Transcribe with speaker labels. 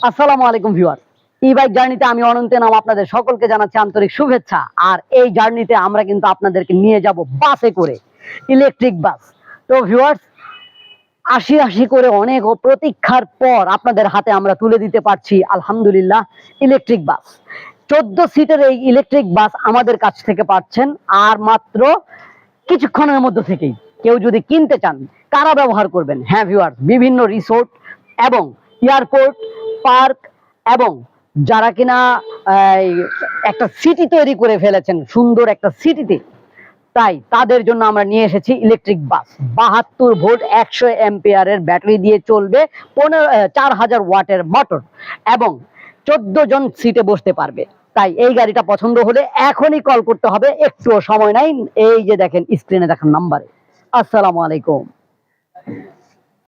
Speaker 1: আসসালামু আলাইকুম ভিউয়ার, ই বাইক জার্নিতে আমি অনন্ত নাম আপনাদের সকলকে জানাচ্ছি আন্তরিক শুভেচ্ছা। আর এই জার্নিতে আমরা কিন্তু আপনাদেরকে নিয়ে যাব বাসে করে, ইলেকট্রিক বাস। তো ভিউয়ার্স, আশি আশি করে অনেক প্রতীক্ষার পর আপনাদের হাতে আমরা তুলে দিতে পারছি আলহামদুলিল্লাহ ইলেকট্রিক বাস। 14 সিটের এই ইলেকট্রিক বাস আমাদের কাছ থেকে পাচ্ছেন আর মাত্র কিছুক্ষণের মধ্যে থেকেই। কেউ যদি কিনতে চান, কারা ব্যবহার করবেন? হ্যাঁ ভিউয়ার্স, বিভিন্ন রিসোর্ট এবং এয়ারপোর্ট, পার্ক এবং যারা কিনা একটা সিটি তৈরি করে ফেলেছেন, সুন্দর একটা সিটিতে, তাই তাদের জন্য আমরা নিয়ে এসেছি ইলেকট্রিক বাস। 72 ভোল্ট 100 অ্যাম্পিয়ারের ব্যাটারি দিয়ে চলবে, 4000 ওয়াটের মোটর এবং 14 জন সিটে বসতে পারবে। তাই এই গাড়িটা পছন্দ হলে এখনই কল করতে হবে, একটুও সময় নাই। এই যে দেখেন স্ক্রিনে দেখার নাম্বারে। আসসালামু আলাইকুম।